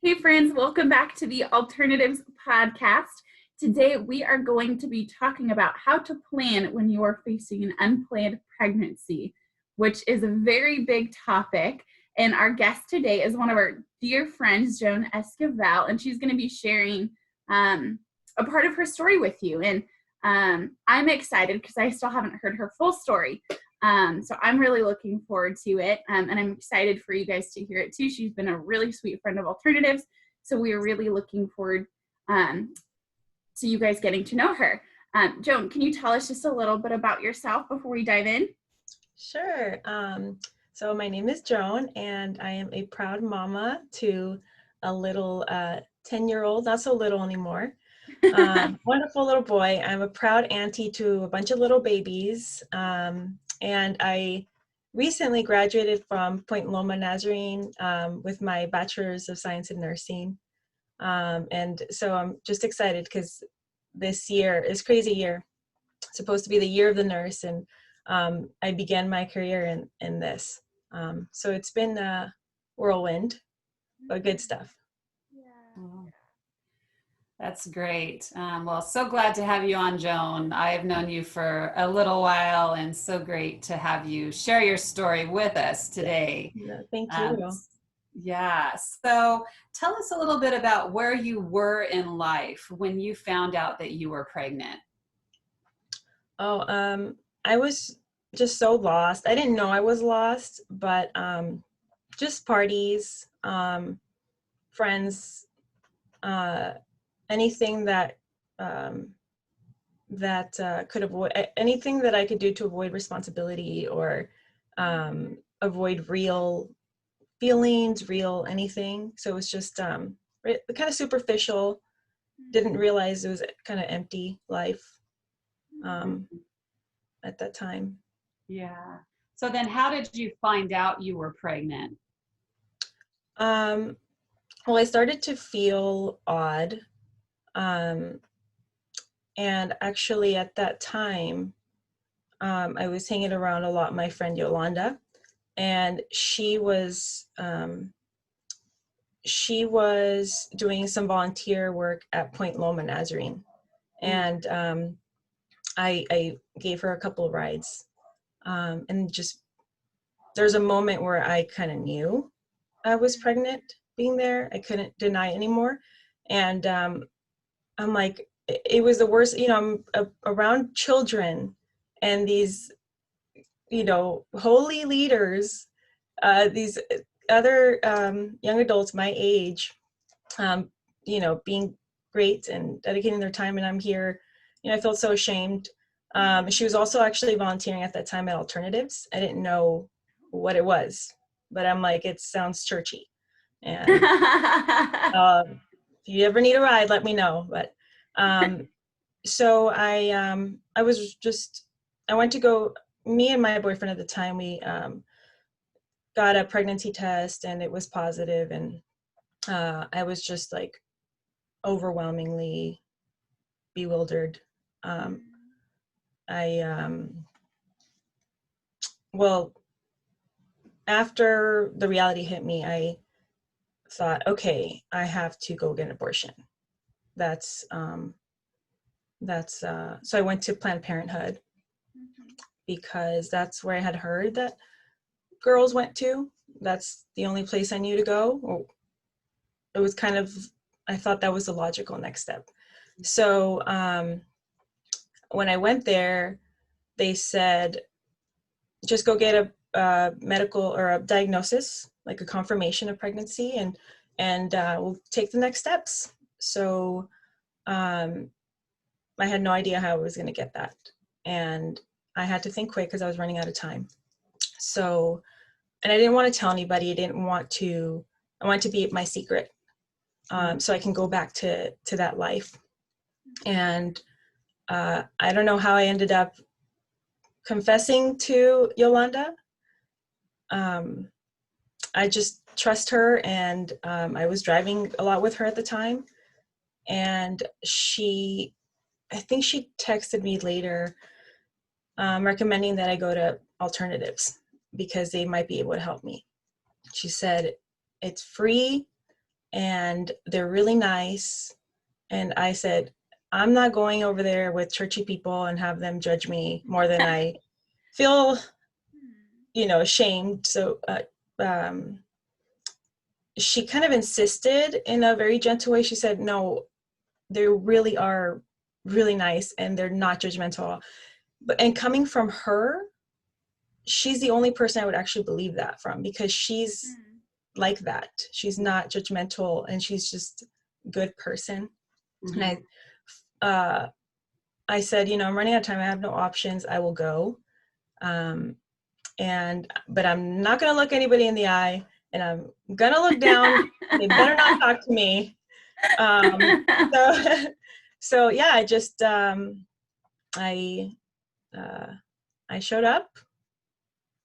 Hey friends, welcome back to the Alternatives Podcast. Today we are going to be talking about how to plan when you are facing an unplanned pregnancy, which is a very big topic. And our guest today is one of our dear friends, Joan Esquivel, and she's going to be sharing a part of her story with you. And I'm excited because I still haven't heard her full story. So I'm really looking forward to it. And I'm excited for you guys to hear it too. She's been a really sweet friend of Alternatives. So we are really looking forward to you guys getting to know her. Joan, can you tell us just a little bit about yourself before we dive in? Sure. So my name is Joan, and I am a proud mama to a little 10-year-old, not so little anymore. Wonderful little boy. I'm a proud auntie to a bunch of little babies. And I recently graduated from Point Loma Nazarene with my Bachelor's of Science in Nursing. And so I'm just excited because this year is crazy year. It's supposed to be the year of the nurse, and I began my career in this. So it's been a whirlwind, but good stuff. Oh, that's great. Well, so glad to have you on, Joan. I have known you for a little while, and so great to have you share your story with us today. Yeah, thank you. Yeah. So tell us a little bit about where you were in life when you found out that you were pregnant. Oh, I was just so lost. I didn't know I was lost, but just parties, friends, anything that could avoid anything that I could do to avoid responsibility or avoid real feelings, real anything. So it was just kind of superficial. Didn't realize it was kind of empty life at that time. Yeah. So then how did you find out you were pregnant? Well, I started to feel odd. And actually at that time, I was hanging around a lot my friend Yolanda, and she was doing some volunteer work at Point Loma Nazarene. And I gave her a couple of rides. And just, there's a moment where I kind of knew I was pregnant being there. I couldn't deny it anymore. And I'm like, it was the worst, I'm around children and these, holy leaders, these other young adults my age, being great and dedicating their time, and I'm here. I felt so ashamed. She was also actually volunteering at that time at Alternatives. I didn't know what it was, but I'm like, it sounds churchy. And if you ever need a ride, let me know. But so I went to go, me and my boyfriend at the time, we got a pregnancy test and it was positive, and I was just like overwhelmingly bewildered. Well, after the reality hit me, I thought, okay, I have to go get an abortion. So I went to Planned Parenthood because that's where I had heard that girls went to. That's the only place I knew to go. It was kind of, I thought that was the logical next step. So when I went there, they said, just go get a medical or a diagnosis, like a confirmation of pregnancy, and we'll take the next steps. So I had no idea how I was going to get that. And I had to think quick because I was running out of time. So, and I didn't want to tell anybody. I wanted to be my secret. So I can go back to that life. And I don't know how I ended up confessing to Yolanda. I just trust her, and I was driving a lot with her at the time. And I think she texted me later recommending that I go to Alternatives because they might be able to help me. She said, it's free. and they're really nice. And I said, I'm not going over there with churchy people and have them judge me more than I feel, ashamed. So she kind of insisted in a very gentle way. She said, no, they really are really nice and they're not judgmental. And coming from her, she's the only person I would actually believe that from, because she's like that. She's not judgmental and she's just a good person. Mm-hmm. And I said, I'm running out of time. I have no options. I will go. But I'm not going to look anybody in the eye, and I'm going to look down. They better not talk to me. So yeah, I just, I showed up,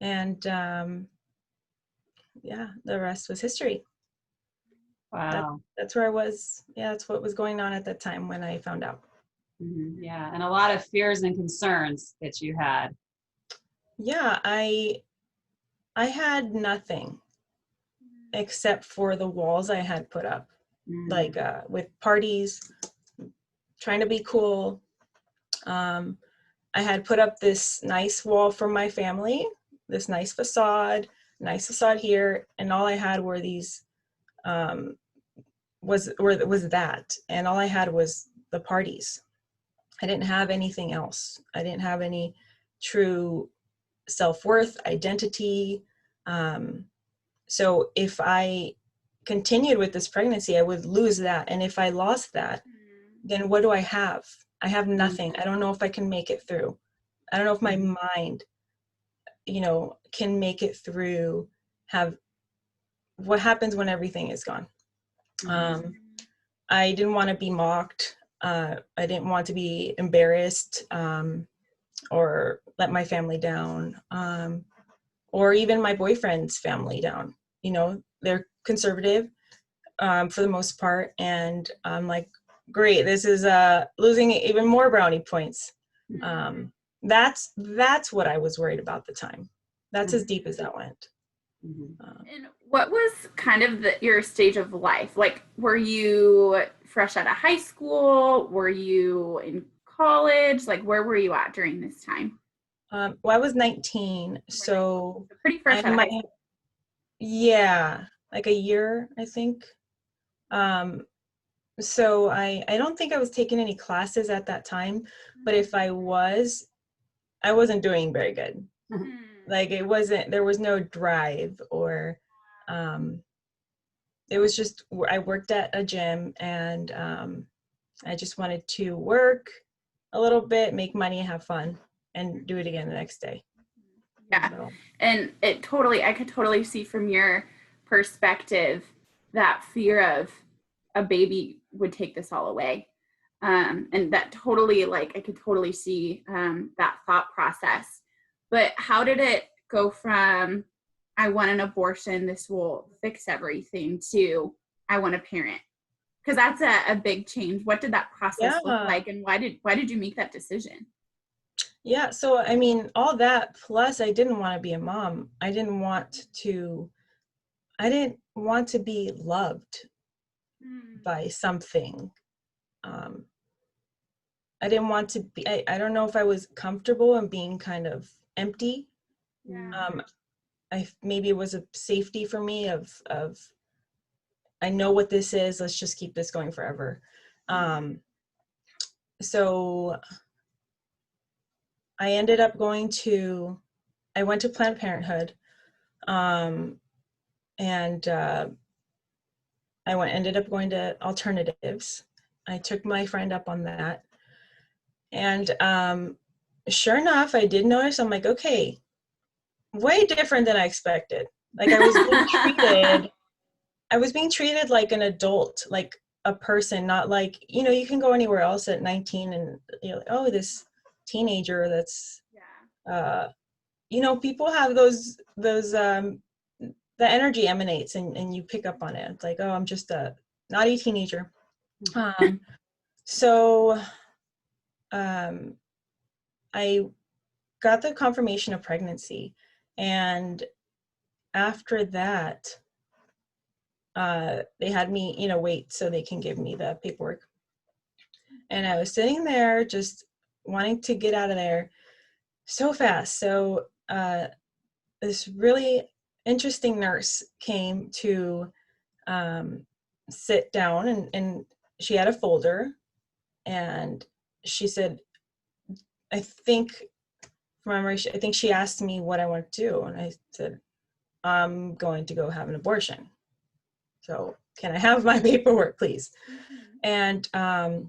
and yeah, the rest was history. Wow. That's where I was. Yeah, that's what was going on at that time when I found out. Mm-hmm. Yeah, and a lot of fears and concerns that you had. Yeah, I had nothing except for the walls I had put up, like with parties, trying to be cool. I had put up this nice wall for my family, this nice facade here, and all I had were these was that, and all I had was the parties. I didn't have anything else. I didn't have any true self-worth, identity. So if I continued with this pregnancy, I would lose that. And if I lost that, then what do I have? I have nothing. I don't know if I can make it through. I don't know if my mind, can make it through, have what happens when everything is gone. I didn't want to be mocked. I didn't want to be embarrassed, or let my family down, or even my boyfriend's family down. They're conservative for the most part, and I'm like, great, this is losing even more brownie points. That's what I was worried about at the time. That's as deep as that went. And what was kind of your stage of life? Like, were you fresh out of high school? Were you in college? Like, where were you at during this time? Well, I was 19, so pretty fresh out of high school. Yeah, like a year, I think. So I don't think I was taking any classes at that time, but if I wasn't doing very good. Like there was no drive, or it was just, I worked at a gym, and I just wanted to work a little bit, make money, have fun, and do it again the next day. Yeah. So. And I could totally see from your perspective that fear of a baby would take this all away. And that totally, I could totally see that thought process. But how did it go from, I want an abortion, this will fix everything, to I want a parent? Because that's a big change. What did that process look like, and why did you make that decision? Yeah, so I mean, all that, plus I didn't want to be a mom. I didn't want to be loved by something. I didn't want to be, I don't know if I was comfortable in being kind of empty. Yeah. Maybe it was a safety for me of I know what this is, let's just keep this going forever. So I ended up I went to Planned Parenthood, and ended up going to alternatives. I took my friend up on that, and sure enough, I did notice, I'm like, okay, way different than I expected. Like I was being treated like an adult, like a person, not like, you can go anywhere else at 19 and you're like, oh, this teenager that's, people have those, the energy emanates, and you pick up on it. It's like, oh, I'm just a naughty teenager. So I got the confirmation of pregnancy, and after that, they had me, wait so they can give me the paperwork. And I was sitting there just wanting to get out of there so fast. So this really interesting nurse came to sit down, and she had a folder, and she said, I think I think she asked me what I want to do. And I said, I'm going to go have an abortion. So can I have my paperwork, please? And I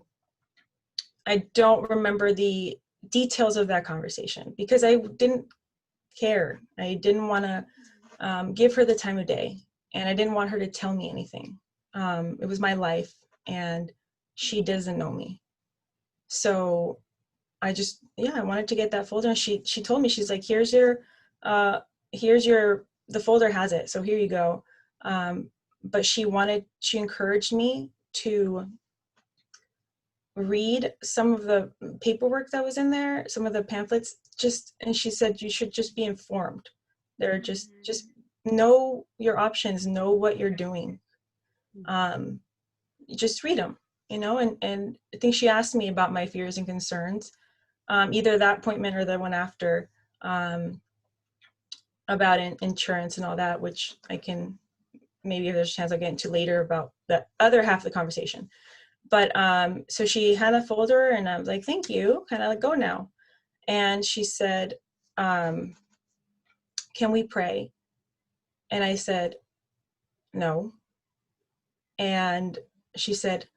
don't remember the details of that conversation because I didn't care. I didn't want to give her the time of day, and I didn't want her to tell me anything. It was my life, and she doesn't know me. So I wanted to get that folder. And she told me, she's like, here's your, the folder has it. So here you go. But she encouraged me to read some of the paperwork that was in there, some of the pamphlets, and she said, you should just be informed. They're just know your options, know what you're doing. Just read them, and I think she asked me about my fears and concerns, either that appointment or the one after, about insurance and all that, which I can, maybe if there's a chance I'll get into later about the other half of the conversation. But so she had a folder, and I was like, thank you, kind of like, go now. And she said, can we pray? And I said, no. And she said,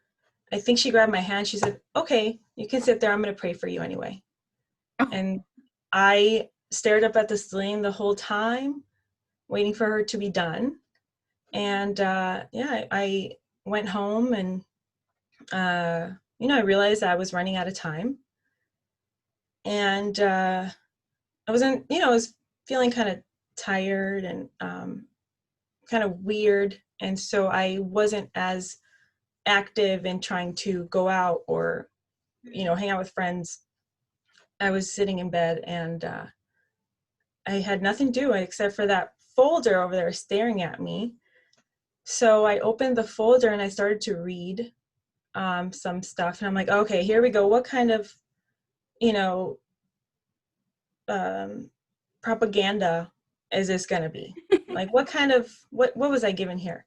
I think she grabbed my hand. She said, okay, you can sit there. I'm going to pray for you anyway. And I stared up at the ceiling the whole time, waiting for her to be done. And I went home, and I realized I was running out of time. And I was feeling kind of tired and kind of weird. And so I wasn't as active in trying to go out or, hang out with friends. I was sitting in bed, and I had nothing to do except for that folder over there staring at me. So I opened the folder and I started to read some stuff, and I'm like, okay, here we go. What kind of, propaganda is this going to be? Like, what was I given here?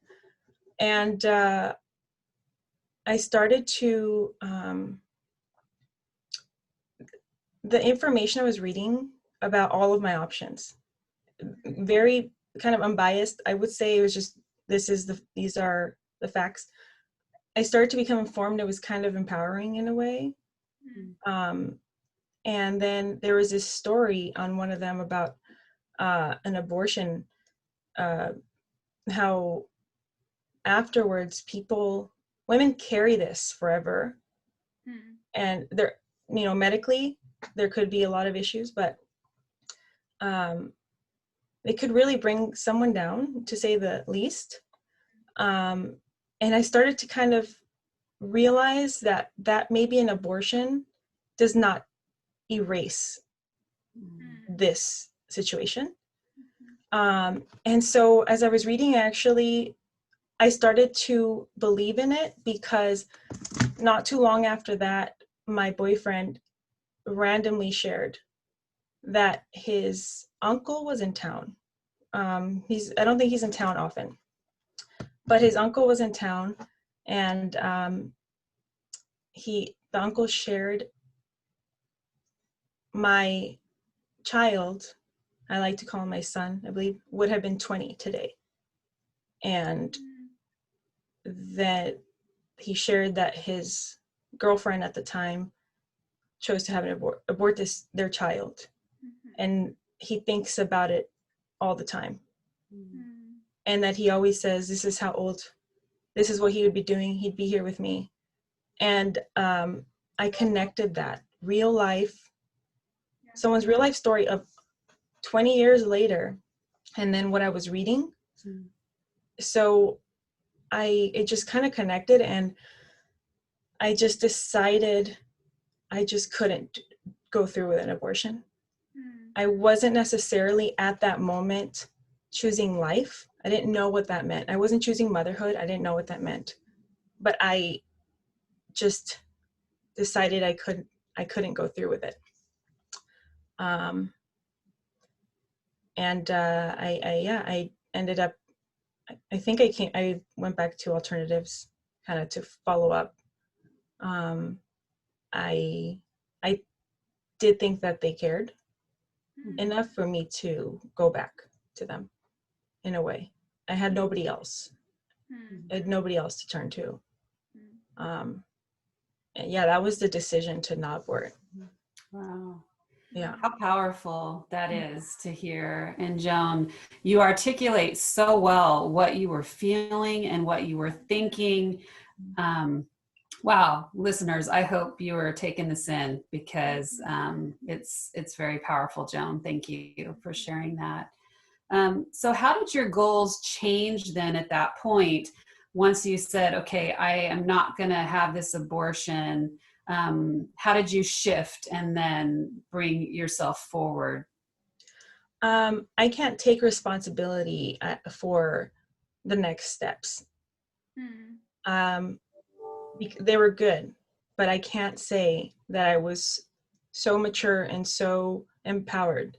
And I started to, the information I was reading about all of my options, very kind of unbiased. I would say it was just, these are the facts. I started to become informed. It was kind of empowering in a way. And then there was this story on one of them about an abortion, how afterwards women carry this forever. And they're, medically, there could be a lot of issues, but it could really bring someone down, to say the least. And I started to kind of realize that maybe an abortion does not erase this situation. And so as I was reading, I started to believe in it, because not too long after that, my boyfriend randomly shared that his uncle was in town. I don't think he's in town often, but his uncle was in town, and the uncle shared my child, I like to call him my son, I believe, would have been 20 today. And that he shared that his girlfriend at the time chose to have abort their child. And he thinks about it all the time. And that he always says, this is what he would be doing. He'd be here with me. And I connected that someone's real life story of 20 years later, and then what I was reading. So it just kind of connected, and I just decided I just couldn't go through with an abortion. I wasn't necessarily at that moment choosing life. I didn't know what that meant. I wasn't choosing motherhood. I didn't know what that meant. But I just decided I couldn't go through with it. I ended up, I went back to alternatives kind of to follow up. I did think that they cared enough for me to go back to them in a way. I had nobody else. I had nobody else to turn to. And yeah, that was the decision to not abort. Wow. Yeah. How powerful that is to hear. And Joan, you articulate so well what you were feeling and what you were thinking. Wow, listeners, I hope you are taking this in, because it's very powerful, Joan. Thank you for sharing that. So how did your goals change then at that point, once you said, okay, I am not going to have this abortion? How did you shift and then bring yourself forward? I can't take responsibility for the next steps. They were good, but I can't say that I was so mature and so empowered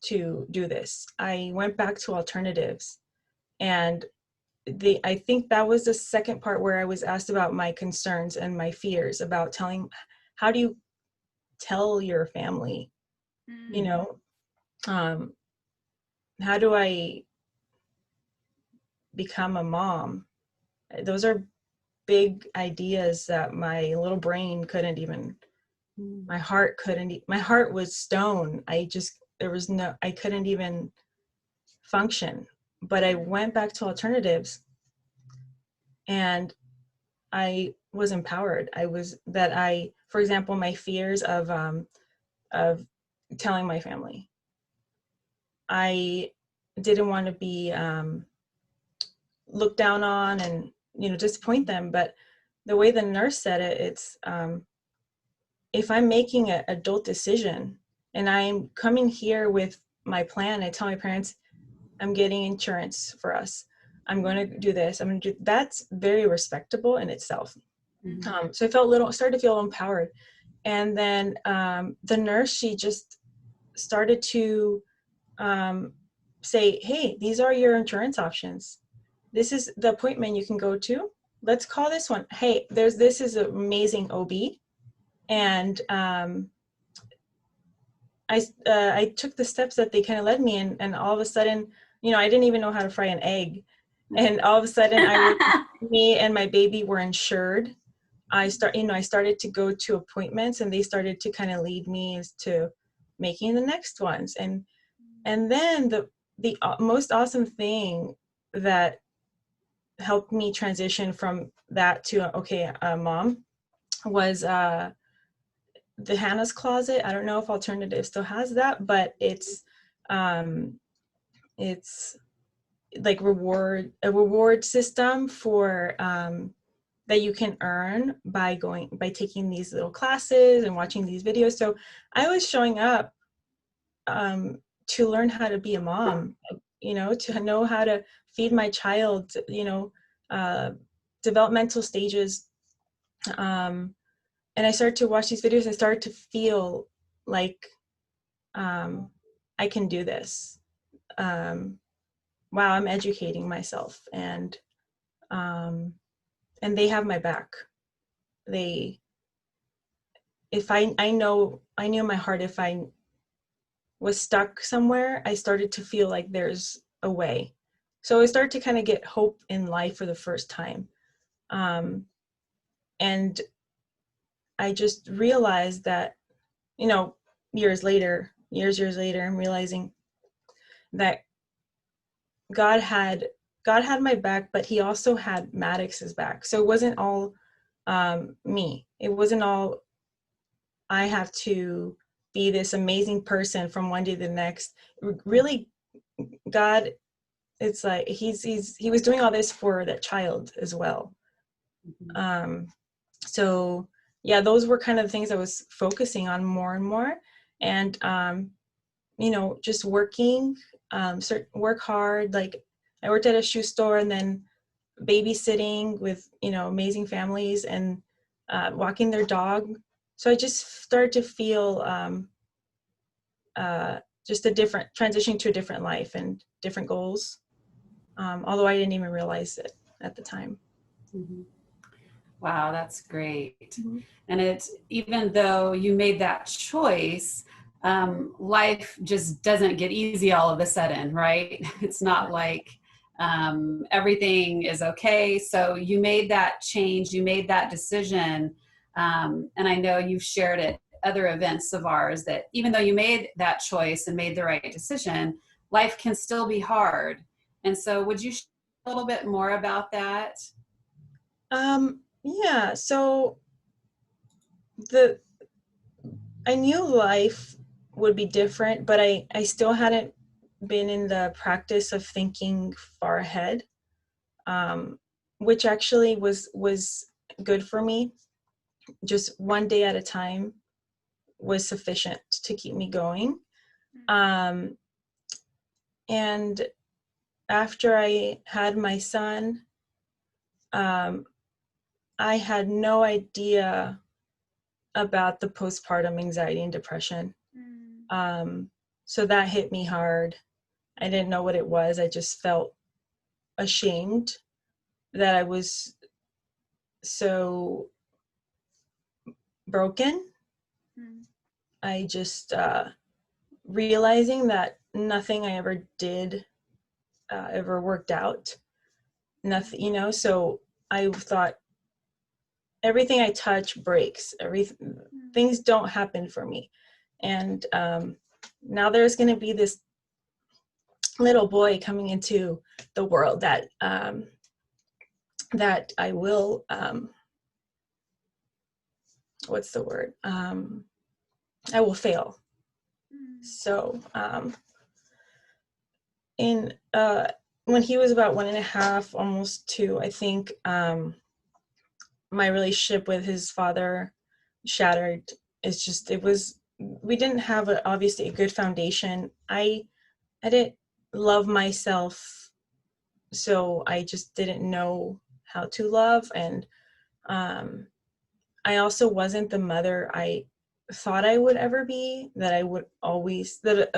to do this. I went back to alternatives, and I think that was the second part where I was asked about my concerns and my fears about how do you tell your family, you know, how do I become a mom? Those are big ideas that my little brain couldn't even, my heart was stone. I couldn't even function. But I went back to alternatives, and I was empowered. For example, my fears of telling my family. I didn't want to be looked down on and, disappoint them. But the way the nurse said it, it's, if I'm making an adult decision and I'm coming here with my plan, I tell my parents, I'm getting insurance for us. I'm going to do this. That's very respectable in itself. So I started to feel empowered. And then the nurse, she just started to say, hey, these are your insurance options. This is the appointment you can go to. Let's call this one. Hey, this is an amazing OB. And I took the steps that they kind of led me in, and all of a sudden, I didn't even know how to fry an egg. And all of a sudden me and my baby were insured. I started to go to appointments, and they started to kind of lead me as to making the next ones. And then the most awesome thing that helped me transition from that to, okay, mom, was the Hannah's Closet. I don't know if Alternative still has that, but it's like a reward system for that you can earn by taking these little classes and watching these videos. So I was showing up to learn how to be a mom, to know how to feed my child, developmental stages. And I started to watch these videos. I started to feel like I can do this. Wow, I'm educating myself, and they have my back. I knew in my heart, if I was stuck somewhere, I started to feel like there's a way. So I started to kind of get hope in life for the first time. And I just realized that, years later, I'm realizing that God had my back, but he also had Maddox's back. So it wasn't all me. It wasn't all, I have to be this amazing person from one day to the next. Really, God, it's like he was doing all this for that child as well. So yeah, those were kind of the things I was focusing on more and more. And just work hard, like I worked at a shoe store and then babysitting with, amazing families and walking their dog. So I just started to feel just a different transition to a different life and different goals. Although I didn't even realize it at the time. Mm-hmm. Wow, that's great. Mm-hmm. And even though you made that choice, life just doesn't get easy all of a sudden, right? It's not like everything is okay. So you made that change, you made that decision. And I know you've shared at other events of ours that even though you made that choice and made the right decision, life can still be hard. And so would you share a little bit more about that? Yeah, so I knew life would be different, but I still hadn't been in the practice of thinking far ahead, which actually was good for me. Just one day at a time was sufficient to keep me going. And after I had my son, I had no idea about the postpartum anxiety and depression. So that hit me hard. I didn't know what it was. I just felt ashamed that I was so broken. I just realizing that nothing I ever did ever worked out. Nothing, so I thought everything I touch breaks. Things don't happen for me. And now there's going to be this little boy coming into the world that I will what's the word? I will fail. So when he was about 1.5, almost 2, I think my relationship with his father shattered. We didn't have obviously a good foundation. I didn't love myself, so I just didn't know how to love. And I also wasn't the mother I thought I would ever be, that a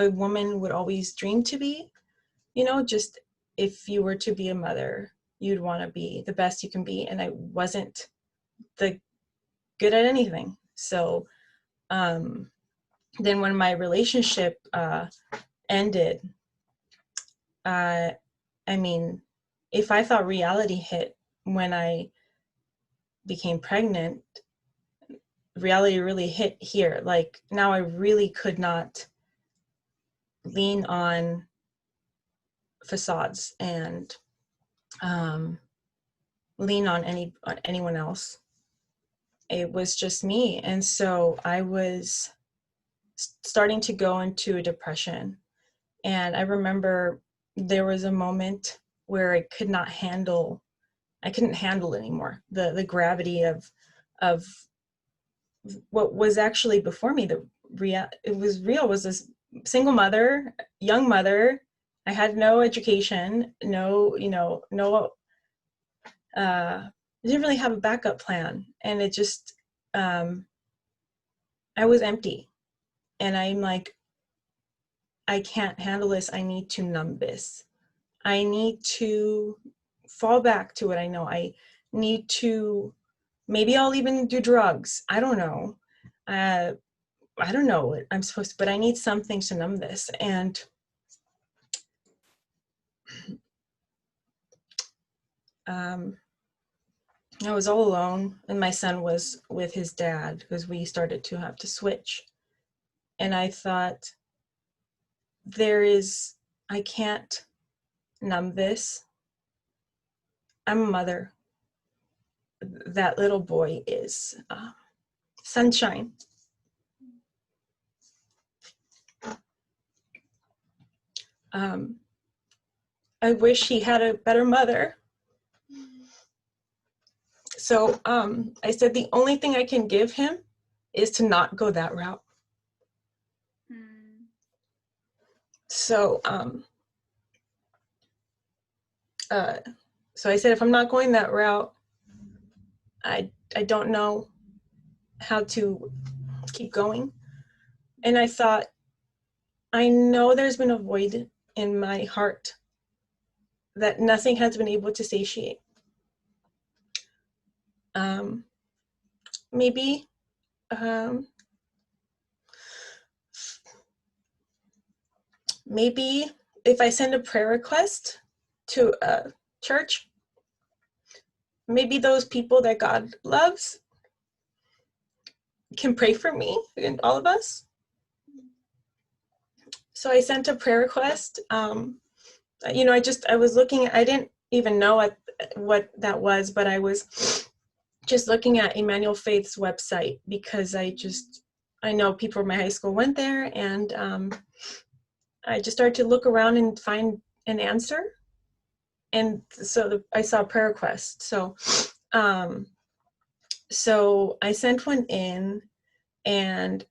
woman would always dream to be. Just if you were to be a mother, you'd want to be the best you can be. And I wasn't good at anything. So then when my relationship ended, if I thought reality hit when I became pregnant, reality really hit here. Like now I really could not lean on facades and lean on anyone else. It was just me. And so I was starting to go into a depression. And I remember there was a moment where I couldn't handle anymore the gravity of what was actually before me. It was real. Was this single mother, young mother. I had no education, no, I didn't really have a backup plan. And it just, I was empty. And I'm like, I can't handle this. I need to numb this. I need to fall back to what I know. I need to, maybe I'll even do drugs. I don't know. I don't know what I'm supposed to, but I need something to numb this. And I was all alone, and my son was with his dad because we started to have to switch. And I thought, I can't numb this. I'm a mother. That little boy is sunshine. I wish he had a better mother. So I said the only thing I can give him is to not go that route. So So I said, if I'm not going that route, I don't know how to keep going. And I thought, I know there's been a void in my heart that nothing has been able to satiate. Maybe maybe if I send a prayer request to a church, maybe those people that God loves can pray for me and all of us. So I sent a prayer request. I was looking, I didn't even know what that was, but I was just looking at Emmanuel Faith's website because I know people from my high school went there, and I just started to look around and find an answer. And so I saw a prayer request. So I sent one in, and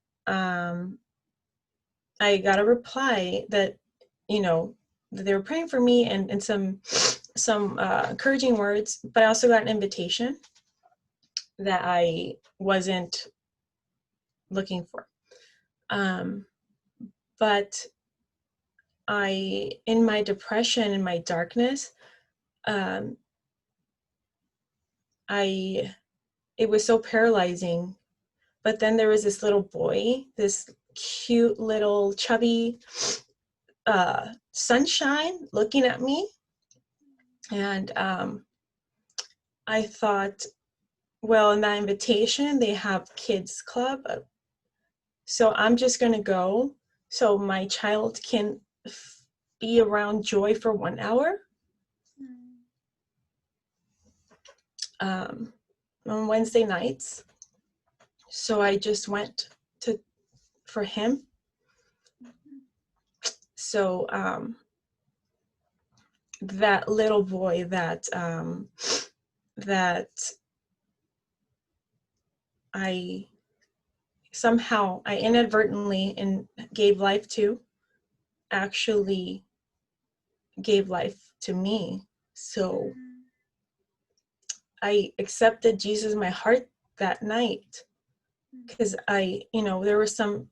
I got a reply that, that they were praying for me, and some encouraging words, but I also got an invitation that I wasn't looking for. But in my depression, in my darkness, it was so paralyzing. But then there was this little boy, this cute little chubby sunshine looking at me. And I thought, well, in that invitation, they have kids club. So I'm just going to go so my child can be around joy for 1 hour. On Wednesday nights. So I just went for him. So that little boy that I inadvertently and gave life to, actually gave life to me. So I accepted Jesus in my heart that night, because there were some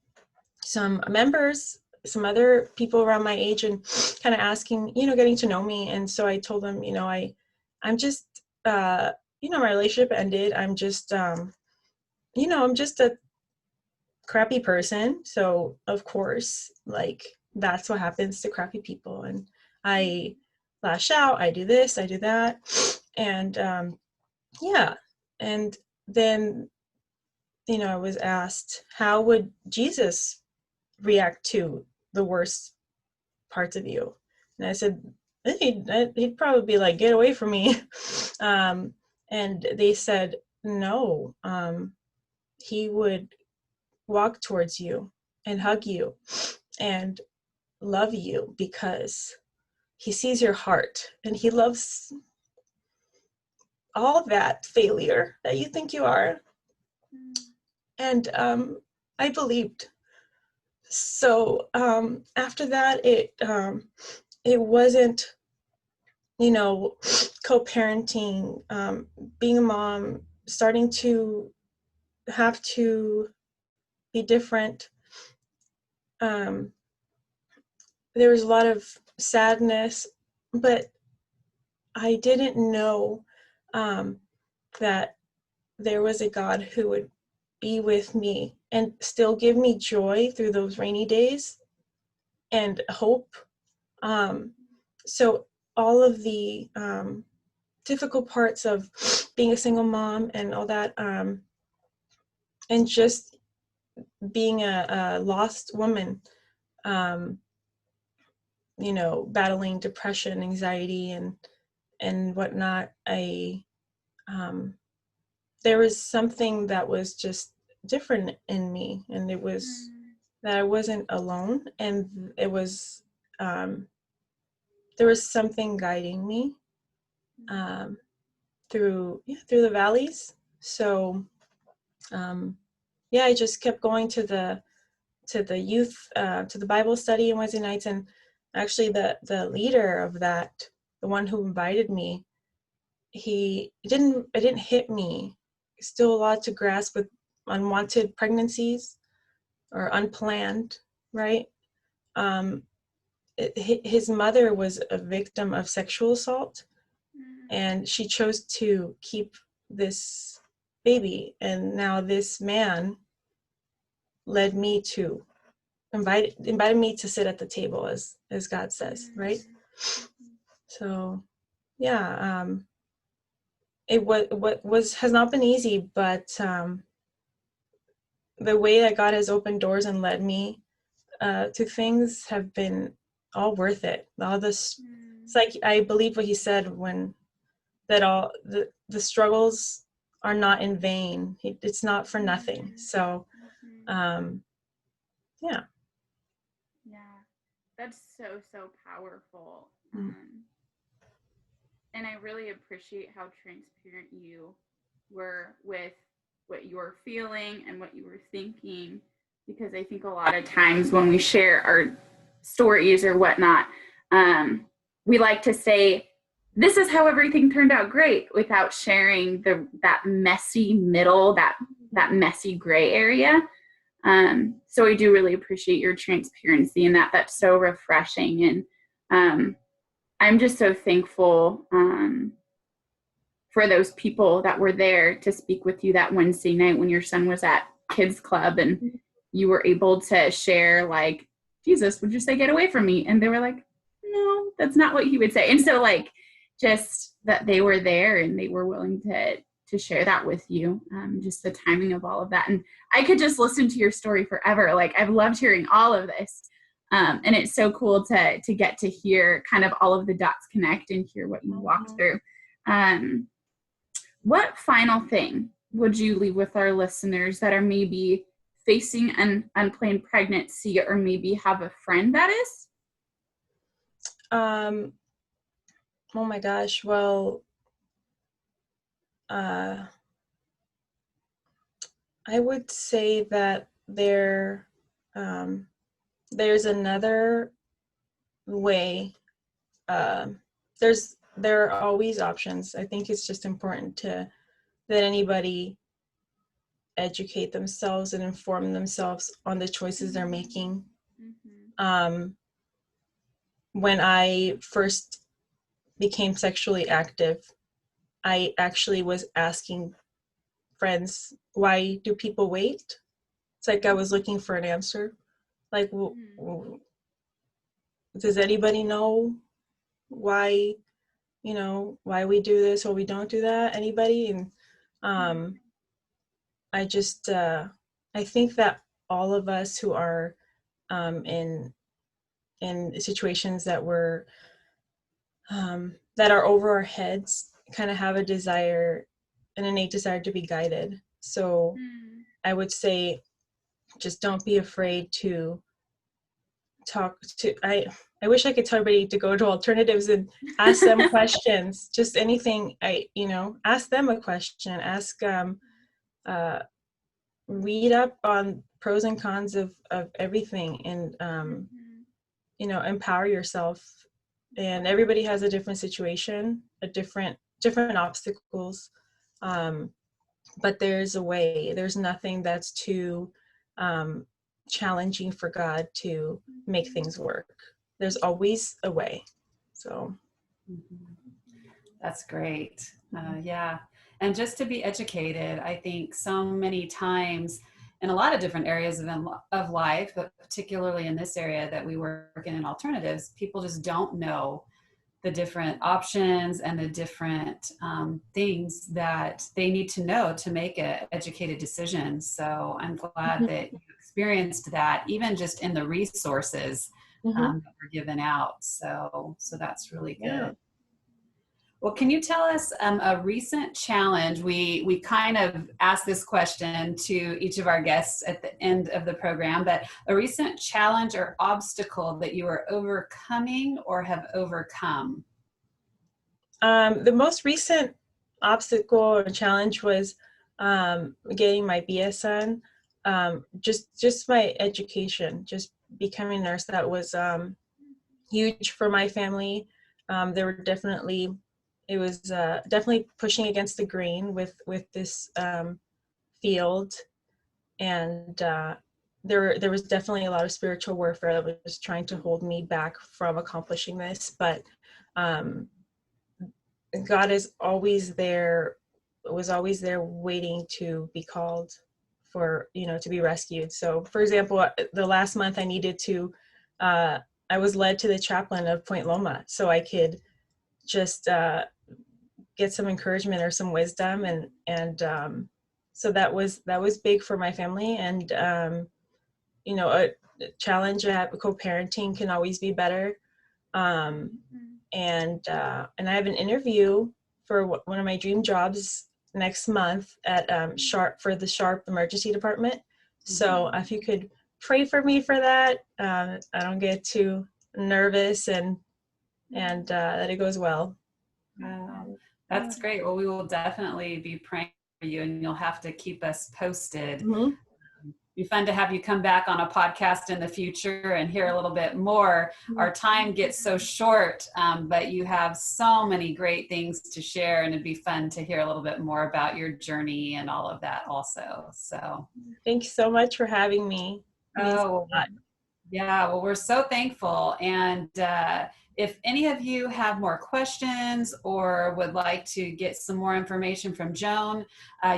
members, some other people around my age, and kind of asking, getting to know me. And so I told them, I'm just, my relationship ended. I'm just, I'm just a crappy person. So of course, like, that's what happens to crappy people. And I lash out, I do this, I do that. And yeah. And then, I was asked, how would Jesus react to the worst parts of you? And I said, he'd probably be like, get away from me. And they said, no, he would walk towards you and hug you and love you, because he sees your heart and he loves all that failure that you think you are. And I believed. So after that, it wasn't, co-parenting, being a mom, starting to have to be different. There was a lot of sadness, but I didn't know that there was a God who would be with me and still give me joy through those rainy days and hope. So all of the difficult parts of being a single mom and all that, and just being a lost woman, battling depression, anxiety, and whatnot, there was something that was just different in me, and it was that I wasn't alone, and it was there was something guiding me through the valleys. So I just kept going to the youth, to the Bible study on Wednesday nights, and actually the leader of that the one who invited me, it didn't hit me. Still a lot to grasp with unwanted pregnancies or unplanned, right? His mother was a victim of sexual assault, and she chose to keep this baby, and now this man led me to invited me to sit at the table, as God says, right? So yeah, it was has not been easy, but the way that God has opened doors and led me to things have been all worth it. All this, it's like, I believe what he said when that all the struggles are not in vain. It's not for nothing. So yeah. Yeah, that's so powerful. And I really appreciate how transparent you were with what you were feeling and what you were thinking, because I think a lot of times when we share our stories or whatnot, we like to say, this is how everything turned out great, without sharing that messy middle, that messy gray area. So I do really appreciate your transparency, and that's so refreshing. And I'm just so thankful for those people that were there to speak with you that Wednesday night when your son was at kids club, and you were able to share, like, Jesus, would you say get away from me? And they were like, no, that's not what he would say. And so, like, just that they were there and they were willing to share that with you, just the timing of all of that. And I could just listen to your story forever. Like, I've loved hearing all of this. And it's so cool to get to hear kind of all of the dots connect and hear what you walked through. What final thing would you leave with our listeners that are maybe facing an unplanned pregnancy, or maybe have a friend that is? Oh my gosh. Well, I would say that there's another way. There are always options. I think it's just important that anybody educate themselves and inform themselves on the choices they're making. When I first became sexually active, I actually was asking friends, why do people wait? It's like I was looking for an answer. Like, does anybody know why we do this or we don't do that? Anybody? And I just I think that all of us who are in situations that that are over our heads kind of have an innate desire to be guided. So I would say, just don't be afraid to talk to. I wish I could tell everybody to go to alternatives and ask them questions. Just anything. Ask them a question. Ask read up on pros and cons of everything, and empower yourself. And everybody has a different situation, a different obstacles, but there's a way. There's nothing that's too challenging for God to make things work. There's always a way. So that's great. Yeah. And just to be educated, I think so many times in a lot of different areas of life, but particularly in this area that we work in alternatives, people just don't know the different options and the different things that they need to know to make an educated decision. So I'm glad that you experienced that, even just in the resources that were given out. So that's really good. Yeah. Well, can you tell us a recent challenge? We kind of ask this question to each of our guests at the end of the program, but a recent challenge or obstacle that you are overcoming or have overcome? The most recent obstacle or challenge was getting my BSN. Just my education, just becoming a nurse. That was huge for my family. there were definitely, it was definitely pushing against the grain with this field, and there was definitely a lot of spiritual warfare that was trying to hold me back from accomplishing this. But God is always there, was always there waiting to be called for, to be rescued. So for example, the last month I needed to, I was led to the chaplain of Point Loma so I could just get some encouragement or some wisdom. And so that was big for my family. And, a challenge at co-parenting can always be better. And I have an interview for one of my dream jobs next month at Sharp, for the Sharp Emergency Department. So if you could pray for me for that, I don't get too nervous, and that it goes well. Wow, that's great. Well, we will definitely be praying for you, and you'll have to keep us posted. Mm-hmm. Be fun to have you come back on a podcast in the future and hear a little bit more. Our time gets so short, but you have so many great things to share, and it'd be fun to hear a little bit more about your journey and all of that also. So thank you so much for having me. Oh, yeah, well, we're so thankful. And if any of you have more questions or would like to get some more information from Joan,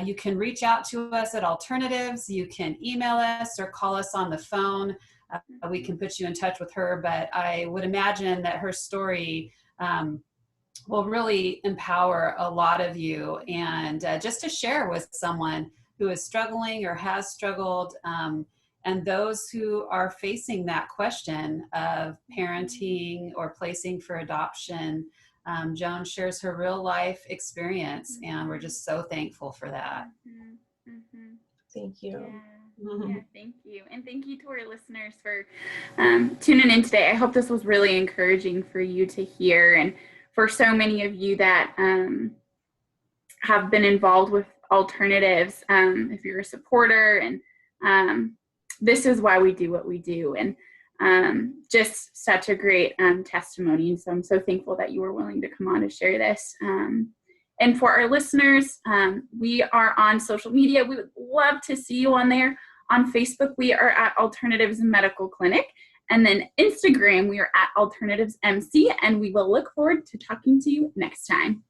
you can reach out to us at Alternatives. You can email us or call us on the phone. We can put you in touch with her, but I would imagine that her story will really empower a lot of you, and just to share with someone who is struggling or has struggled, and those who are facing that question of parenting or placing for adoption. Joan shares her real life experience, and we're just so thankful for that. Thank you. Yeah, thank you. And thank you to our listeners for tuning in today. I hope this was really encouraging for you to hear, and for so many of you that have been involved with Alternatives, if you're a supporter, and this is why we do what we do, and just such a great testimony. And so I'm so thankful that you were willing to come on to share this. And for our listeners, we are on social media. We would love to see you on there. On Facebook, we are at Alternatives Medical Clinic. And then Instagram, we are at Alternatives MC. And we will look forward to talking to you next time.